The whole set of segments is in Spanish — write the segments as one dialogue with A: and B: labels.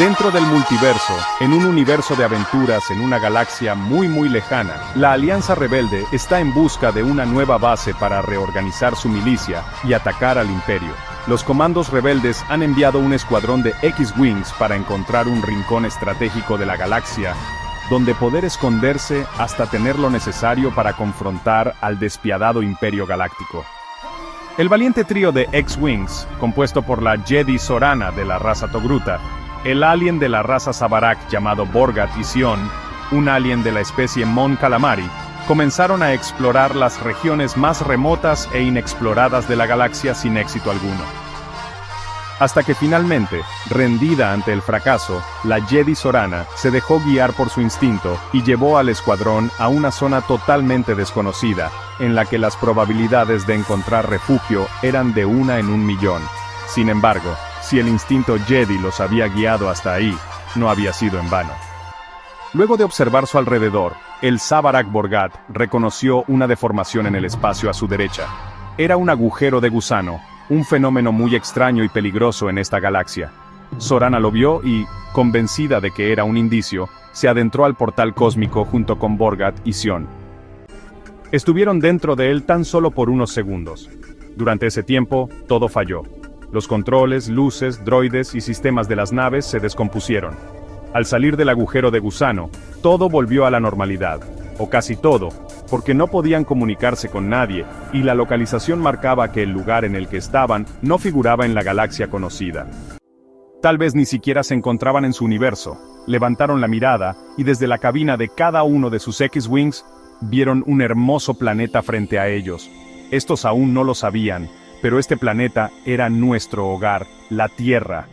A: Dentro del multiverso, en un universo de aventuras en una galaxia muy lejana, la Alianza Rebelde está en busca de una nueva base para reorganizar su milicia y atacar al Imperio. Los comandos rebeldes han enviado un escuadrón de X-Wings para encontrar un rincón estratégico de la galaxia, donde poder esconderse hasta tener lo necesario para confrontar al despiadado Imperio Galáctico. El valiente trío de X-Wings, compuesto por la Jedi Sorana de la raza Togruta, el alien de la raza Sabarak llamado Borgat y Sion, un alien de la especie Mon Calamari, comenzaron a explorar las regiones más remotas e inexploradas de la galaxia sin éxito alguno. Hasta que finalmente, rendida ante el fracaso, la Jedi Sorana se dejó guiar por su instinto y llevó al escuadrón a una zona totalmente desconocida, en la que las probabilidades de encontrar refugio eran de 1 en 1.000.000. Sin embargo, si el instinto Jedi los había guiado hasta ahí, no había sido en vano. Luego de observar su alrededor, el Sabarak Borgat reconoció una deformación en el espacio a su derecha. Era un agujero de gusano, un fenómeno muy extraño y peligroso en esta galaxia. Sorana lo vio y, convencida de que era un indicio, se adentró al portal cósmico junto con Borgat y Sion. Estuvieron dentro de él tan solo por unos segundos. Durante ese tiempo, todo falló. Los controles, luces, droides y sistemas de las naves se descompusieron. Al salir del agujero de gusano, todo volvió a la normalidad, o casi todo, porque no podían comunicarse con nadie, y la localización marcaba que el lugar en el que estaban no figuraba en la galaxia conocida. Tal vez ni siquiera se encontraban en su universo. Levantaron la mirada, y desde la cabina de cada uno de sus X-Wings, vieron un hermoso planeta frente a ellos. Estos aún no lo sabían, pero este planeta era nuestro hogar, la Tierra.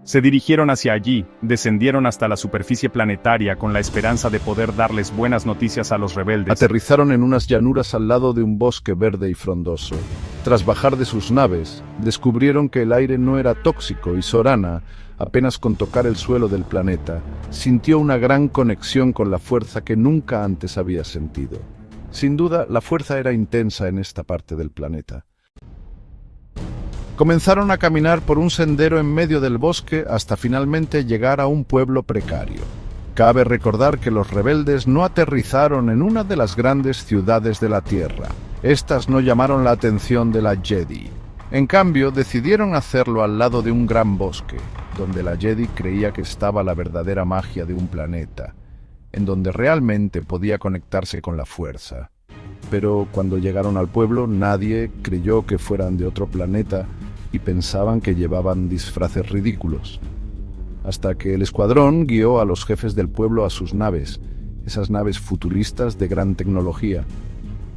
A: Se dirigieron hacia allí, descendieron hasta la superficie planetaria con la esperanza de poder darles buenas noticias a los rebeldes.
B: Aterrizaron en unas llanuras al lado de un bosque verde y frondoso. Tras bajar de sus naves, descubrieron que el aire no era tóxico y Sorana, apenas con tocar el suelo del planeta, sintió una gran conexión con la fuerza que nunca antes había sentido. Sin duda, la fuerza era intensa en esta parte del planeta. Comenzaron a caminar por un sendero en medio del bosque hasta finalmente llegar a un pueblo precario. Cabe recordar que los rebeldes no aterrizaron en una de las grandes ciudades de la Tierra. Estas no llamaron la atención de la Jedi. En cambio, decidieron hacerlo al lado de un gran bosque, donde la Jedi creía que estaba la verdadera magia de un planeta, en donde realmente podía conectarse con la fuerza. Pero cuando llegaron al pueblo, nadie creyó que fueran de otro planeta y pensaban que llevaban disfraces ridículos. Hasta que el escuadrón guió a los jefes del pueblo a sus naves, esas naves futuristas de gran tecnología.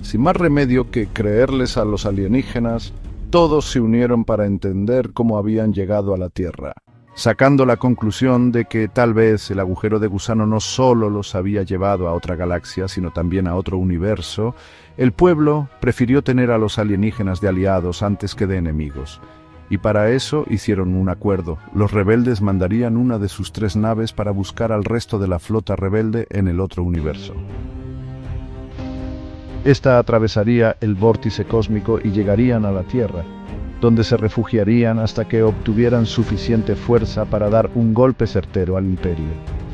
B: Sin más remedio que creerles a los alienígenas, todos se unieron para entender cómo habían llegado a la Tierra, sacando la conclusión de que tal vez el agujero de gusano no solo los había llevado a otra galaxia, sino también a otro universo. El pueblo prefirió tener a los alienígenas de aliados antes que de enemigos. Y para eso hicieron un acuerdo. Los rebeldes mandarían una de sus 3 naves para buscar al resto de la flota rebelde en el otro universo. Esta atravesaría el vórtice cósmico y llegarían a la Tierra, donde se refugiarían hasta que obtuvieran suficiente fuerza para dar un golpe certero al Imperio.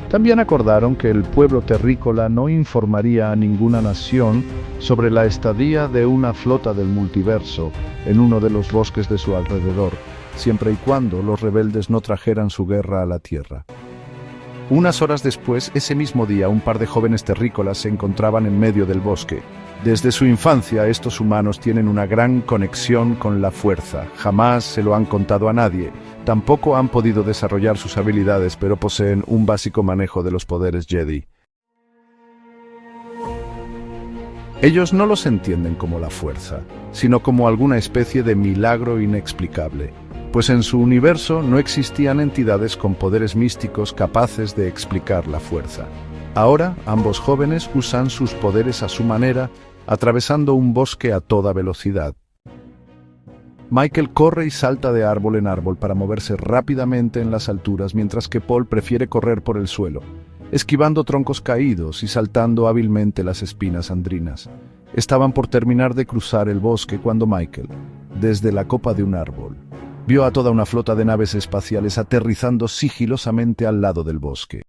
B: También acordaron que el pueblo terrícola no informaría a ninguna nación sobre la estadía de una flota del multiverso en uno de los bosques de su alrededor, siempre y cuando los rebeldes no trajeran su guerra a la Tierra. Unas horas después, ese mismo día, un par de jóvenes terrícolas se encontraban en medio del bosque. Desde su infancia, estos humanos tienen una gran conexión con la fuerza. Jamás se lo han contado a nadie. Tampoco han podido desarrollar sus habilidades, pero poseen un básico manejo de los poderes Jedi. Ellos no los entienden como la fuerza, sino como alguna especie de milagro inexplicable, pues en su universo no existían entidades con poderes místicos capaces de explicar la fuerza. Ahora, ambos jóvenes usan sus poderes a su manera, atravesando un bosque a toda velocidad. Michael corre y salta de árbol en árbol para moverse rápidamente en las alturas, mientras que Paul prefiere correr por el suelo, esquivando troncos caídos y saltando hábilmente las espinas andrinas. Estaban por terminar de cruzar el bosque cuando Michael, desde la copa de un árbol, Vio a toda una flota de naves espaciales aterrizando sigilosamente al lado del bosque.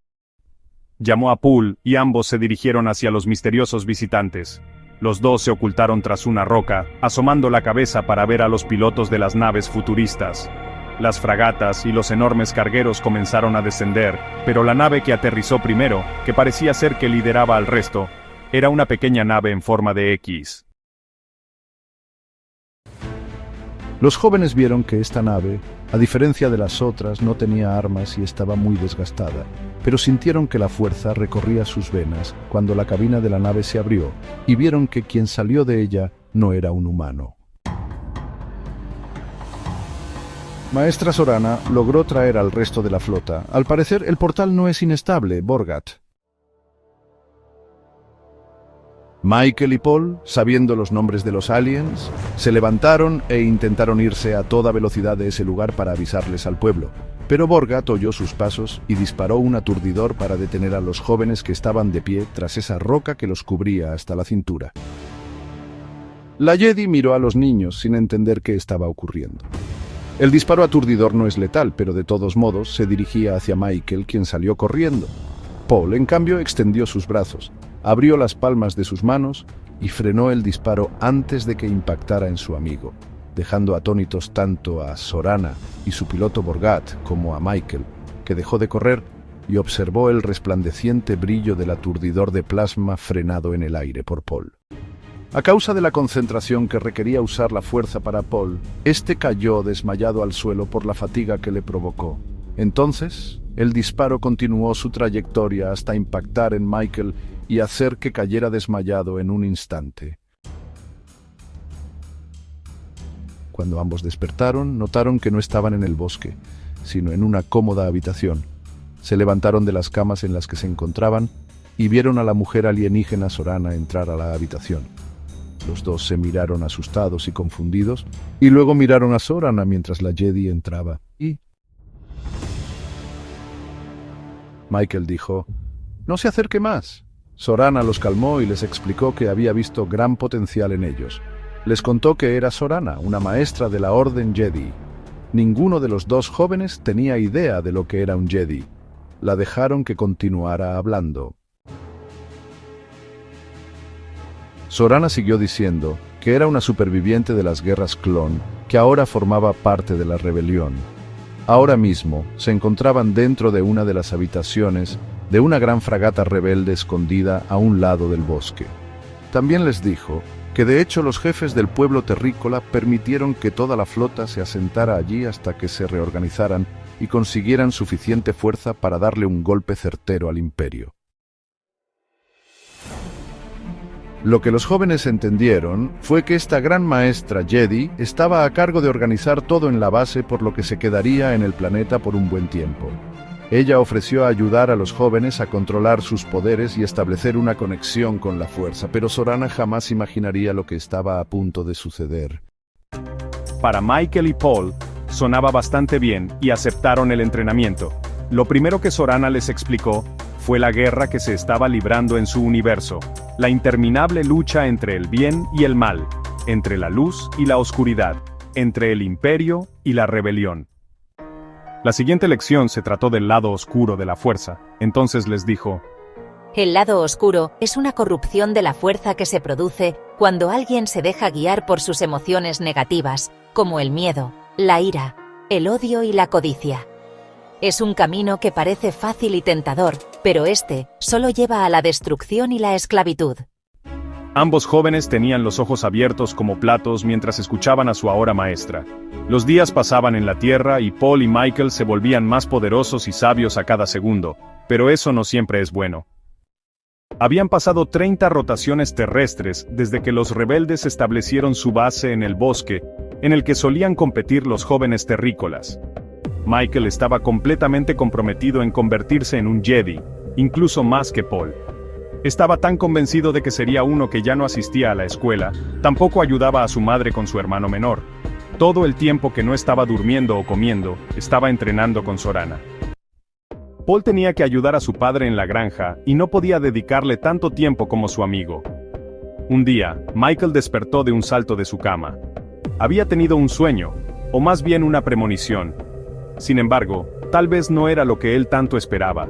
A: Llamó a Poole y ambos se dirigieron hacia los misteriosos visitantes. Los dos se ocultaron tras una roca, asomando la cabeza para ver a los pilotos de las naves futuristas. Las fragatas y los enormes cargueros comenzaron a descender, pero la nave que aterrizó primero, que parecía ser que lideraba al resto, era una pequeña nave en forma de X.
B: Los jóvenes vieron que esta nave, a diferencia de las otras, no tenía armas y estaba muy desgastada, pero sintieron que la fuerza recorría sus venas cuando la cabina de la nave se abrió y vieron que quien salió de ella no era un humano. Maestra Sorana logró traer al resto de la flota. Al parecer, el portal no es inestable, Borgat. Michael y Paul, sabiendo los nombres de los aliens, se levantaron e intentaron irse a toda velocidad de ese lugar para avisarles al pueblo. Pero Borgat oyó sus pasos y disparó un aturdidor para detener a los jóvenes que estaban de pie tras esa roca que los cubría hasta la cintura. La Jedi miró a los niños sin entender qué estaba ocurriendo. El disparo aturdidor no es letal, pero de todos modos se dirigía hacia Michael, quien salió corriendo. Paul, en cambio, extendió sus brazos, abrió las palmas de sus manos y frenó el disparo antes de que impactara en su amigo, dejando atónitos tanto a Sorana y su piloto Borgat como a Michael, que dejó de correr y observó el resplandeciente brillo del aturdidor de plasma frenado en el aire por Paul. A causa de la concentración que requería usar la fuerza para Paul, este cayó desmayado al suelo por la fatiga que le provocó. Entonces, el disparo continuó su trayectoria hasta impactar en Michael y hacer que cayera desmayado en un instante. Cuando ambos despertaron, notaron que no estaban en el bosque, sino en una cómoda habitación. Se levantaron de las camas en las que se encontraban y vieron a la mujer alienígena Sorana entrar a la habitación. Los dos se miraron asustados y confundidos, y luego miraron a Sorana mientras la Jedi entraba. Y Michael dijo: «No se acerque más». Sorana los calmó y les explicó que había visto gran potencial en ellos. Les contó que era Sorana, una maestra de la Orden Jedi. Ninguno de los dos jóvenes tenía idea de lo que era un Jedi. La dejaron que continuara hablando. Sorana siguió diciendo que era una superviviente de las guerras clon, que ahora formaba parte de la rebelión. Ahora mismo se encontraban dentro de una de las habitaciones de una gran fragata rebelde escondida a un lado del bosque. También les dijo que de hecho los jefes del pueblo terrícola permitieron que toda la flota se asentara allí hasta que se reorganizaran y consiguieran suficiente fuerza para darle un golpe certero al imperio. Lo que los jóvenes entendieron fue que esta gran maestra Jedi estaba a cargo de organizar todo en la base, por lo que se quedaría en el planeta por un buen tiempo. Ella ofreció ayudar a los jóvenes a controlar sus poderes y establecer una conexión con la fuerza, pero Sorana jamás imaginaría lo que estaba a punto de suceder.
A: Para Michael y Paul, sonaba bastante bien y aceptaron el entrenamiento. Lo primero que Sorana les explicó fue la guerra que se estaba librando en su universo, la interminable lucha entre el bien y el mal, entre la luz y la oscuridad, entre el imperio y la rebelión. La siguiente lección se trató del lado oscuro de la fuerza. Entonces les dijo:
C: el lado oscuro es una corrupción de la fuerza que se produce cuando alguien se deja guiar por sus emociones negativas, como el miedo, la ira, el odio y la codicia. Es un camino que parece fácil y tentador, pero este solo lleva a la destrucción y la esclavitud.
A: Ambos jóvenes tenían los ojos abiertos como platos mientras escuchaban a su ahora maestra. Los días pasaban en la Tierra y Paul y Michael se volvían más poderosos y sabios a cada segundo, pero eso no siempre es bueno. Habían pasado 30 rotaciones terrestres desde que los rebeldes establecieron su base en el bosque, en el que solían competir los jóvenes terrícolas. Michael estaba completamente comprometido en convertirse en un Jedi, incluso más que Paul. Estaba tan convencido de que sería uno que ya no asistía a la escuela, tampoco ayudaba a su madre con su hermano menor. Todo el tiempo que no estaba durmiendo o comiendo, estaba entrenando con Sorana. Paul tenía que ayudar a su padre en la granja y no podía dedicarle tanto tiempo como su amigo. Un día, Michael despertó de un salto de su cama. Había tenido un sueño. o más bien una premonición. Sin embargo, tal vez no era lo que él tanto esperaba.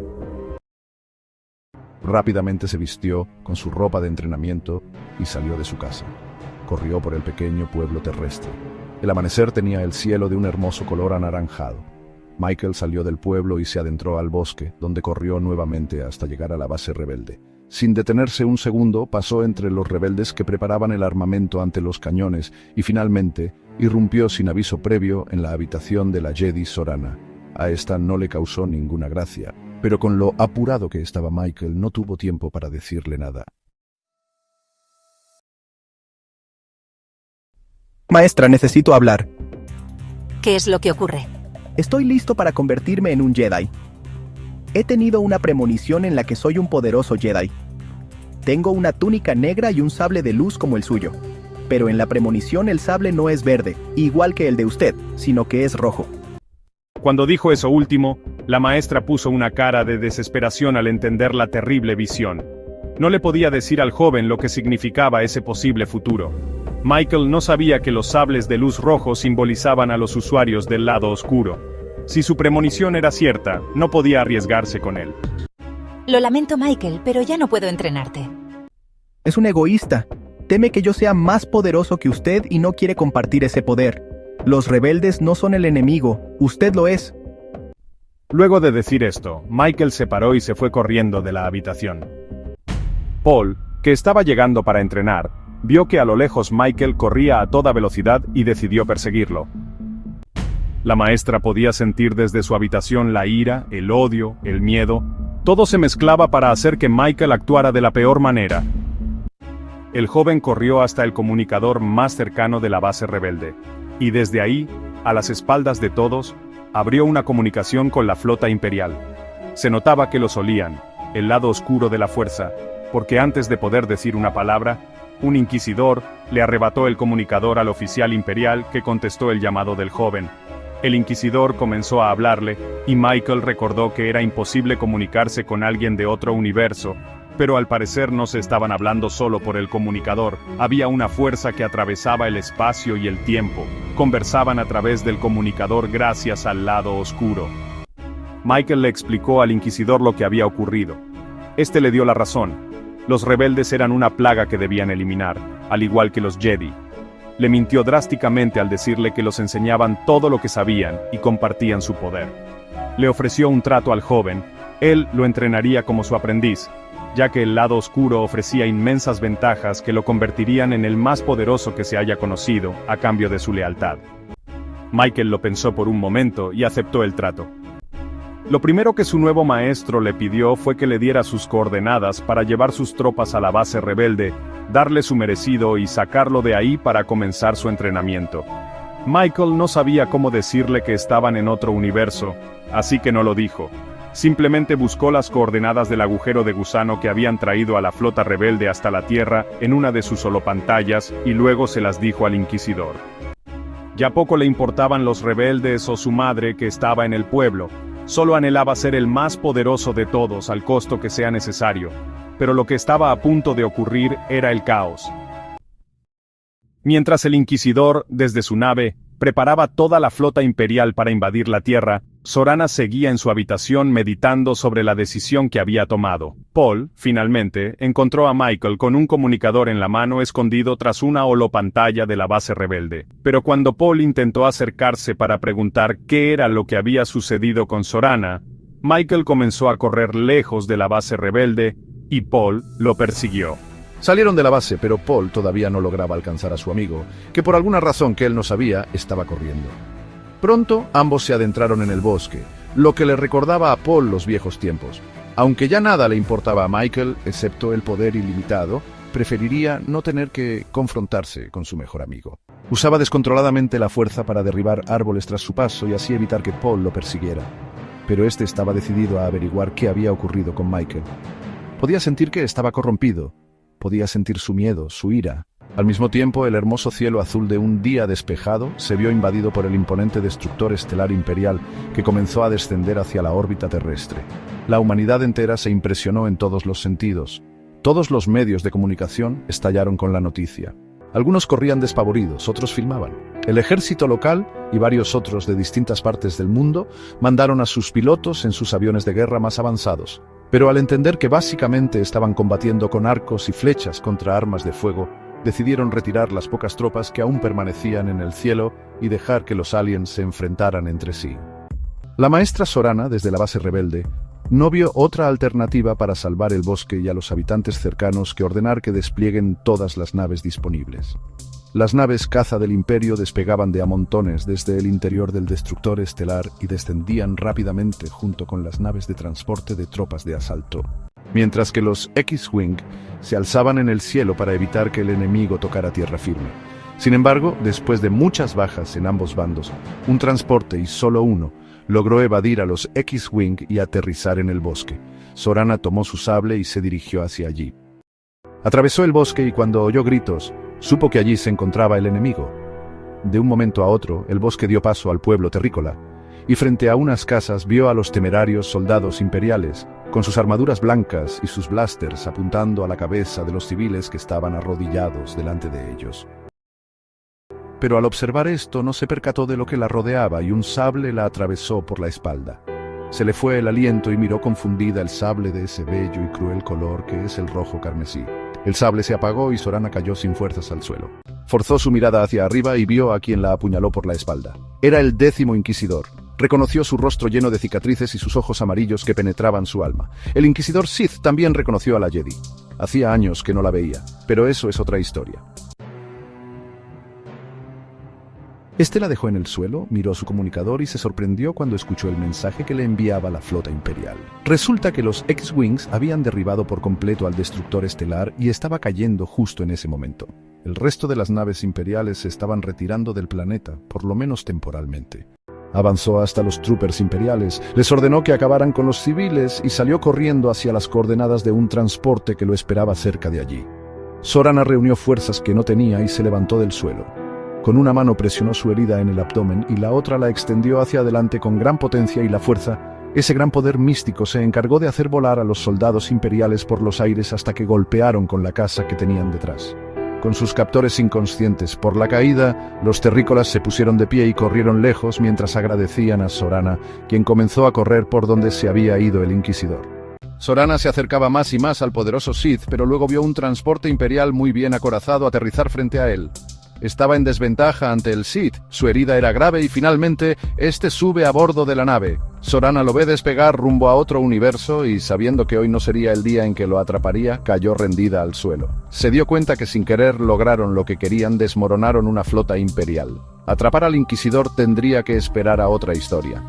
B: Rápidamente se vistió con su ropa de entrenamiento y salió de su casa. Corrió por el pequeño pueblo terrestre. El amanecer tenía el cielo de un hermoso color anaranjado. Michael salió del pueblo y se adentró al bosque, donde corrió nuevamente hasta llegar a la base rebelde. Sin detenerse un segundo, pasó entre los rebeldes que preparaban el armamento ante los cañones y finalmente irrumpió sin aviso previo en la habitación de la Jedi Sorana. A esta no le causó ninguna gracia, pero con lo apurado que estaba Michael no tuvo tiempo para decirle nada.
D: Maestra, necesito hablar.
C: ¿Qué es lo que ocurre?
D: Estoy listo para convertirme en un Jedi. He tenido una premonición en la que soy un poderoso Jedi. Tengo una túnica negra y un sable de luz como el suyo. Pero en la premonición el sable no es verde, igual que el de usted, sino que es rojo.
A: Cuando dijo eso último, la maestra puso una cara de desesperación al entender la terrible visión. No le podía decir al joven lo que significaba ese posible futuro. Michael no sabía que los sables de luz rojo simbolizaban a los usuarios del lado oscuro. Si su premonición era cierta, no podía arriesgarse con él.
C: Lo lamento, Michael, pero ya no puedo entrenarte.
D: Es un egoísta. Teme que yo sea más poderoso que usted y no quiere compartir ese poder. Los rebeldes no son el enemigo, usted lo es.
A: Luego de decir esto, Michael se paró y se fue corriendo de la habitación. Paul, que estaba llegando para entrenar, vio que a lo lejos Michael corría a toda velocidad y decidió perseguirlo. La maestra podía sentir desde su habitación la ira, el odio, el miedo. Todo se mezclaba para hacer que Michael actuara de la peor manera. El joven corrió hasta el comunicador más cercano de la base rebelde, y desde ahí, a las espaldas de todos, abrió una comunicación con la flota imperial. Se notaba que los olían, el lado oscuro de la fuerza, porque antes de poder decir una palabra, un inquisidor le arrebató el comunicador al oficial imperial que contestó el llamado del joven. El inquisidor comenzó a hablarle, y Michael recordó que era imposible comunicarse con alguien de otro universo, pero al parecer no se estaban hablando solo por el comunicador, había una fuerza que atravesaba el espacio y el tiempo, conversaban a través del comunicador gracias al lado oscuro. Michael le explicó al inquisidor lo que había ocurrido. Este le dio la razón. Los rebeldes eran una plaga que debían eliminar, al igual que los Jedi. Le mintió drásticamente al decirle que los enseñaban todo lo que sabían y compartían su poder. Le ofreció un trato al joven, él lo entrenaría como su aprendiz, ya que el lado oscuro ofrecía inmensas ventajas que lo convertirían en el más poderoso que se haya conocido, a cambio de su lealtad. Michael lo pensó por un momento y aceptó el trato. Lo primero que su nuevo maestro le pidió fue que le diera sus coordenadas para llevar sus tropas a la base rebelde, darle su merecido y sacarlo de ahí para comenzar su entrenamiento. Michael no sabía cómo decirle que estaban en otro universo, así que no lo dijo. Simplemente buscó las coordenadas del agujero de gusano que habían traído a la flota rebelde hasta la Tierra en una de sus holopantallas y luego se las dijo al inquisidor. Ya poco le importaban los rebeldes o su madre que estaba en el pueblo. Solo anhelaba ser el más poderoso de todos al costo que sea necesario, pero lo que estaba a punto de ocurrir era el caos. Mientras el inquisidor, desde su nave, preparaba toda la flota imperial para invadir la Tierra, Sorana seguía en su habitación meditando sobre la decisión que había tomado. Paul, finalmente, encontró a Michael con un comunicador en la mano escondido tras una holopantalla de la base rebelde. Pero cuando Paul intentó acercarse para preguntar qué era lo que había sucedido con Sorana, Michael comenzó a correr lejos de la base rebelde, y Paul lo persiguió.
B: Salieron de la base, pero Paul todavía no lograba alcanzar a su amigo, que por alguna razón que él no sabía, estaba corriendo. Pronto, ambos se adentraron en el bosque, lo que le recordaba a Paul los viejos tiempos. Aunque ya nada le importaba a Michael, excepto el poder ilimitado, preferiría no tener que confrontarse con su mejor amigo. Usaba descontroladamente la fuerza para derribar árboles tras su paso y así evitar que Paul lo persiguiera. Pero este estaba decidido a averiguar qué había ocurrido con Michael. Podía sentir que estaba corrompido. Podía sentir su miedo, su ira. Al mismo tiempo, el hermoso cielo azul de un día despejado se vio invadido por el imponente destructor estelar imperial que comenzó a descender hacia la órbita terrestre. La humanidad entera se impresionó en todos los sentidos. Todos los medios de comunicación estallaron con la noticia. Algunos corrían despavoridos, otros filmaban. El ejército local y varios otros de distintas partes del mundo mandaron a sus pilotos en sus aviones de guerra más avanzados, pero al entender que básicamente estaban combatiendo con arcos y flechas contra armas de fuego, decidieron retirar las pocas tropas que aún permanecían en el cielo y dejar que los aliens se enfrentaran entre sí. La maestra Sorana, desde la base rebelde, no vio otra alternativa para salvar el bosque y a los habitantes cercanos que ordenar que desplieguen todas las naves disponibles. Las naves caza del Imperio despegaban de a montones desde el interior del destructor estelar y descendían rápidamente junto con las naves de transporte de tropas de asalto, mientras que los X-Wing se alzaban en el cielo para evitar que el enemigo tocara tierra firme. Sin embargo, después de muchas bajas en ambos bandos, un transporte y solo uno logró evadir a los X-Wing y aterrizar en el bosque. Sorana tomó su sable y se dirigió hacia allí. Atravesó el bosque y cuando oyó gritos, supo que allí se encontraba el enemigo. De un momento a otro, el bosque dio paso al pueblo terrícola, y frente a unas casas vio a los temerarios soldados imperiales, con sus armaduras blancas y sus blasters apuntando a la cabeza de los civiles que estaban arrodillados delante de ellos. Pero al observar esto no se percató de lo que la rodeaba y un sable la atravesó por la espalda. Se le fue el aliento y miró confundida el sable de ese bello y cruel color que es el rojo carmesí. El sable se apagó y Sorana cayó sin fuerzas al suelo. Forzó su mirada hacia arriba y vio a quien la apuñaló por la espalda. Era el 10º Inquisidor. Reconoció su rostro lleno de cicatrices y sus ojos amarillos que penetraban su alma. El Inquisidor Sith también reconoció a la Jedi. Hacía años que no la veía, pero eso es otra historia. Este la dejó en el suelo, miró su comunicador y se sorprendió cuando escuchó el mensaje que le enviaba la flota imperial. Resulta que los X-Wings habían derribado por completo al destructor estelar y estaba cayendo justo en ese momento. El resto de las naves imperiales se estaban retirando del planeta, por lo menos temporalmente. Avanzó hasta los troopers imperiales, les ordenó que acabaran con los civiles y salió corriendo hacia las coordenadas de un transporte que lo esperaba cerca de allí. Sorana reunió fuerzas que no tenía y se levantó del suelo. Con una mano presionó su herida en el abdomen y la otra la extendió hacia adelante con gran potencia y la fuerza. Ese gran poder místico se encargó de hacer volar a los soldados imperiales por los aires hasta que golpearon con la casa que tenían detrás. Con sus captores inconscientes por la caída, los terrícolas se pusieron de pie y corrieron lejos mientras agradecían a Sorana, quien comenzó a correr por donde se había ido el Inquisidor. Sorana se acercaba más y más al poderoso Sith, pero luego vio un transporte imperial muy bien acorazado aterrizar frente a él. Estaba en desventaja ante el Sith, su herida era grave y finalmente, este sube a bordo de la nave. Sorana lo ve despegar rumbo a otro universo y, sabiendo que hoy no sería el día en que lo atraparía, cayó rendida al suelo. Se dio cuenta que sin querer lograron lo que querían, desmoronaron una flota imperial. Atrapar al Inquisidor tendría que esperar a otra historia.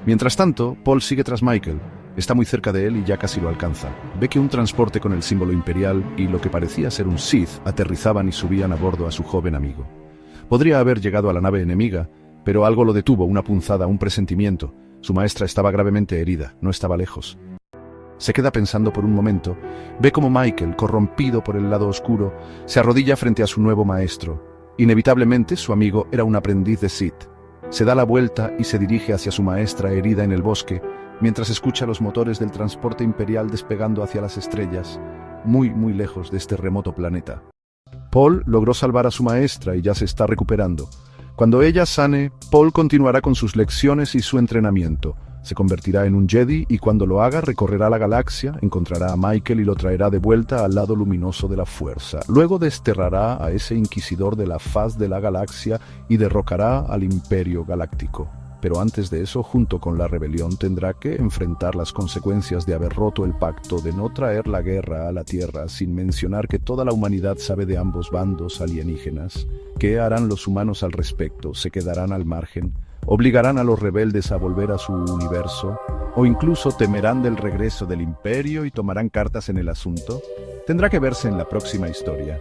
B: Mientras tanto, Paul sigue tras Michael. Está muy cerca de él y ya casi lo alcanza. Ve que un transporte con el símbolo imperial y lo que parecía ser un Sith aterrizaban y subían a bordo a su joven amigo. Podría haber llegado a la nave enemiga, pero algo lo detuvo, una punzada, un presentimiento. Su maestra estaba gravemente herida, no estaba lejos. Se queda pensando por un momento, ve como Michael, corrompido por el lado oscuro, se arrodilla frente a su nuevo maestro. Inevitablemente su amigo era un aprendiz de Sith. Se da la vuelta y se dirige hacia su maestra herida en el bosque, mientras escucha los motores del transporte imperial despegando hacia las estrellas, muy lejos de este remoto planeta. Paul logró salvar a su maestra y ya se está recuperando. Cuando ella sane, Paul continuará con sus lecciones y su entrenamiento. Se convertirá en un Jedi y cuando lo haga recorrerá la galaxia, encontrará a Michael y lo traerá de vuelta al lado luminoso de la fuerza. Luego desterrará a ese inquisidor de la faz de la galaxia y derrocará al Imperio Galáctico. Pero antes de eso, junto con la rebelión, tendrá que enfrentar las consecuencias de haber roto el pacto de no traer la guerra a la Tierra, sin mencionar que toda la humanidad sabe de ambos bandos alienígenas. ¿Qué harán los humanos al respecto? ¿Se quedarán al margen? ¿Obligarán a los rebeldes a volver a su universo? ¿O incluso temerán del regreso del Imperio y tomarán cartas en el asunto? Tendrá que verse en la próxima historia.